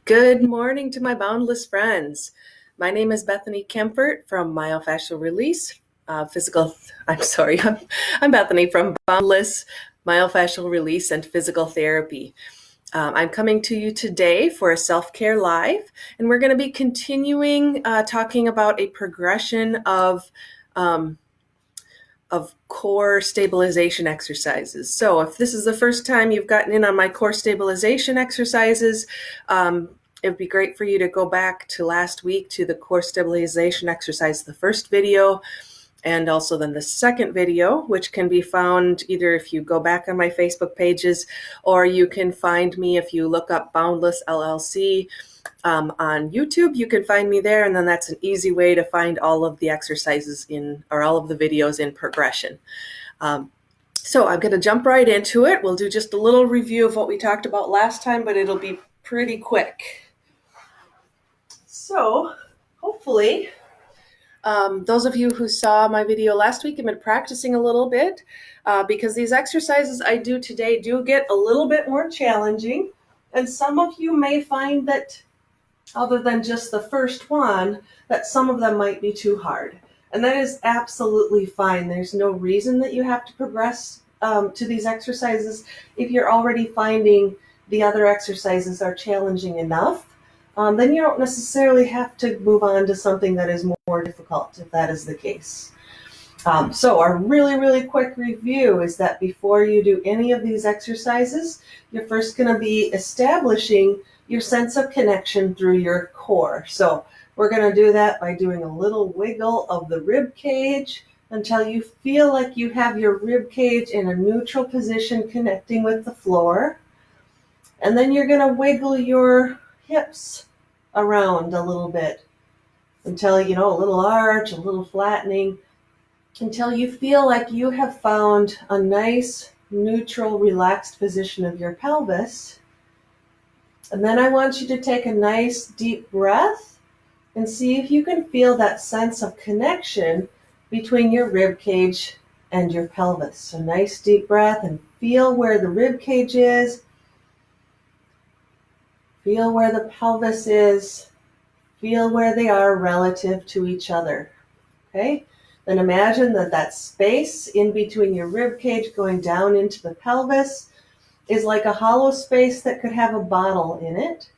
Good morning to my boundless friends. My name is Bethany Kempfert from Myofascial Release, physical. I'm sorry, I'm Bethany from Boundless Myofascial Release and Physical Therapy. I'm coming to you today for a self-care live, and we're going to be continuing talking about a progression um, of core stabilization exercises. So if this is the first time you've gotten in on my core stabilization exercises, it would be great for you to go back to last week to the core stabilization exercise, the first video, and also then the second video, which can be found either if you go back on my Facebook pages, or you can find me if you look up Boundless LLC on YouTube. You can find me there, and then that's an easy way to find all of the exercises or all of the videos in progression. So I'm going to jump right into it. We'll do just a little review of what we talked about last time, but it'll be pretty quick. So hopefully those of you who saw my video last week have been practicing a little bit because these exercises I do today do get a little bit more challenging, and some of you may find that other than just the first one, that some of them might be too hard. And that is absolutely fine. There's no reason that you have to progress to these exercises if you're already finding the other exercises are challenging enough. Then you don't necessarily have to move on to something that is more difficult if that is the case. So our really quick review is that before you do any of these exercises, you're first going to be establishing your sense of connection through your core. So we're going to do that by doing a little wiggle of the rib cage until you feel like you have your rib cage in a neutral position connecting with the floor. And then you're going to wiggle your hips around a little bit until, a little arch, a little flattening, until you feel like you have found a nice, neutral, relaxed position of your pelvis. And then I want you to take a nice deep breath and see if you can feel that sense of connection between your rib cage and your pelvis. So nice deep breath and feel where the rib cage is. Feel where the pelvis is. Feel where they are relative to each other. Okay? Then imagine that space in between your rib cage going down into the pelvis is like a hollow space that could have a bottle in it.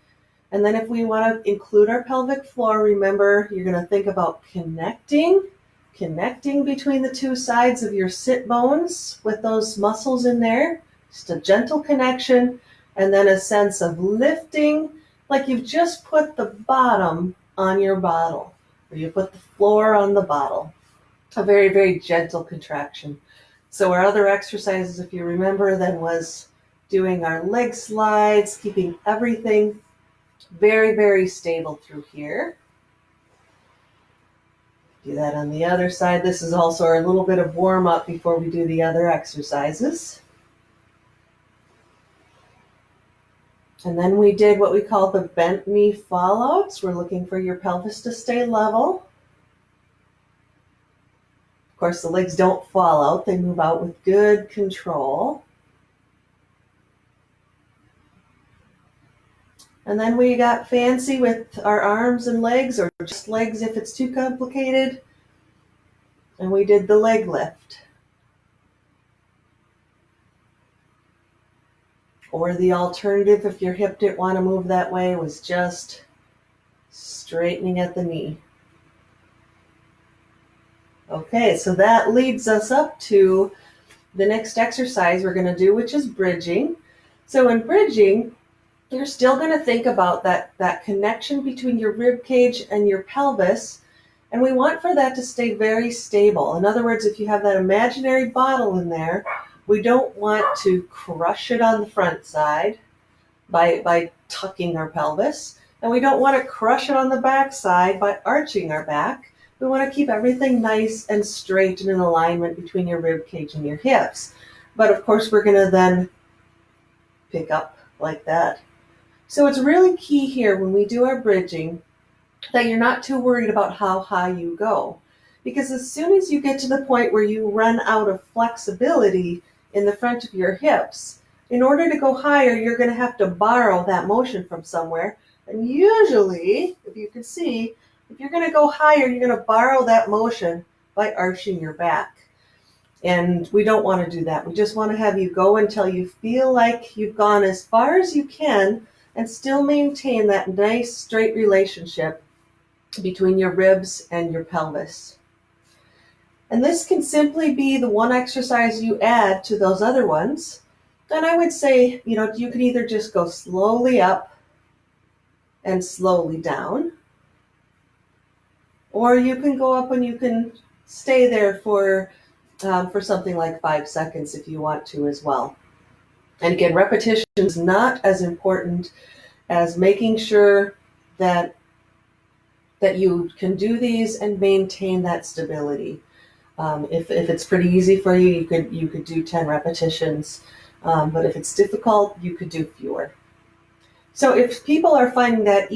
And then if we want to include our pelvic floor, remember you're going to think about connecting between the two sides of your sit bones with those muscles in there. Just a gentle connection, and then a sense of lifting, like you've just put the bottom on your bottle, or you put the floor on the bottle. A very gentle contraction. So our other exercises, if you remember, then was doing our leg slides, keeping everything very stable through here. Do that on the other side. This is also a little bit of warm up before we do the other exercises. And then we did what we call the bent knee fallouts. We're looking for your pelvis to stay level. Of course, the legs don't fall out. They move out with good control. And then we got fancy with our arms and legs, or just legs if it's too complicated. And we did the leg lift. Or the alternative, if your hip didn't want to move that way, was just straightening at the knee. Okay, so that leads us up to the next exercise we're going to do, which is bridging. So in bridging, you're still going to think about that connection between your rib cage and your pelvis, and we want for that to stay very stable. In other words, if you have that imaginary bottle in there, we don't want to crush it on the front side by tucking our pelvis, and we don't want to crush it on the back side by arching our back. We want to keep everything nice and straight and in alignment between your rib cage and your hips. But of course, we're going to then pick up like that. So it's really key here when we do our bridging that you're not too worried about how high you go. Because as soon as you get to the point where you run out of flexibility in the front of your hips, In order to go higher, you're going to have to borrow that motion from somewhere. And usually, if you can see, if you're going to go higher, you're going to borrow that motion by arching your back. And we don't want to do that. We just want to have you go until you feel like you've gone as far as you can and still maintain that nice straight relationship between your ribs and your pelvis. And this can simply be the one exercise you add to those other ones. Then I would say, you can either just go slowly up and slowly down, or you can go up and you can stay there for something like 5 seconds if you want to as well. And again, repetition is not as important as making sure that you can do these and maintain that stability. If it's pretty easy for you, you could do 10 repetitions. But if it's difficult, you could do fewer. So if people are finding that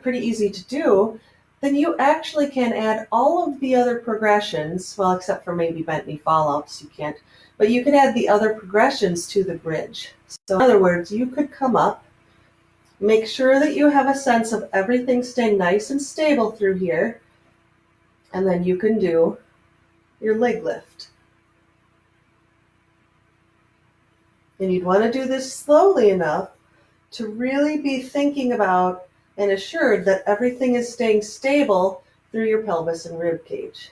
pretty easy to do, then you actually can add all of the other progressions, well, except for maybe bent knee fallouts, you can't, but you can add the other progressions to the bridge. So in other words, you could come up, make sure that you have a sense of everything staying nice and stable through here, and then you can do your leg lift. And you'd want to do this slowly enough to really be thinking about and assured that everything is staying stable through your pelvis and rib cage.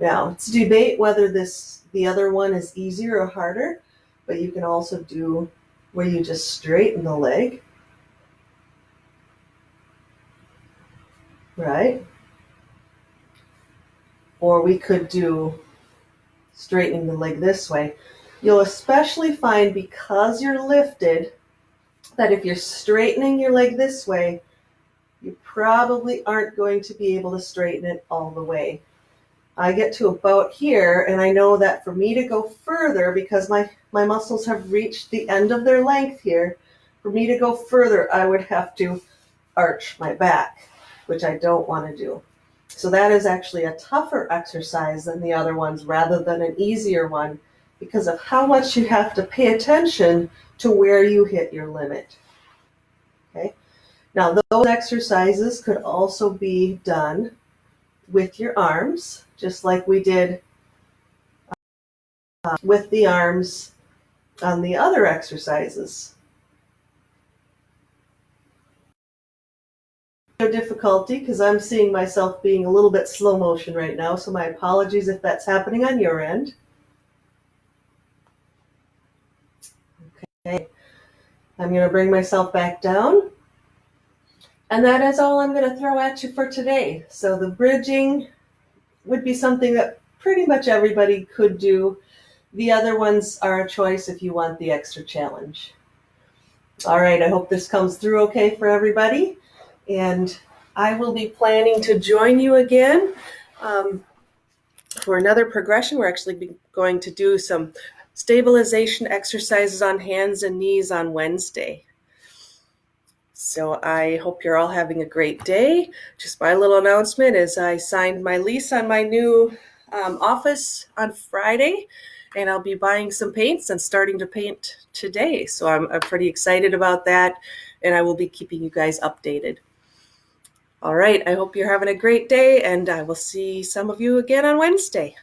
Now, it's a debate whether the other one is easier or harder, but you can also do where you just straighten the leg, right? Or we could do straightening the leg this way. You'll especially find, because you're lifted, that if you're straightening your leg this way, you probably aren't going to be able to straighten it all the way. I get to about here, and I know that for me to go further, because my muscles have reached the end of their length here, for me to go further, I would have to arch my back, which I don't want to do. So that is actually a tougher exercise than the other ones rather than an easier one, because of how much you have to pay attention to where you hit your limit. Okay. Now, those exercises could also be done with your arms, just like we did with the arms on the other exercises. No difficulty, because I'm seeing myself being a little bit slow motion right now, so my apologies if that's happening on your end. Okay, I'm going to bring myself back down. And that is all I'm going to throw at you for today. So the bridging would be something that pretty much everybody could do. The other ones are a choice if you want the extra challenge. All right, I hope this comes through okay for everybody. And I will be planning to join you again for another progression. We're actually going to do some stabilization exercises on hands and knees on Wednesday. So I hope you're all having a great day. Just my little announcement is I signed my lease on my new office on Friday, and I'll be buying some paints and starting to paint today. So I'm pretty excited about that, and I will be keeping you guys updated. All right, I hope you're having a great day, and I will see some of you again on Wednesday.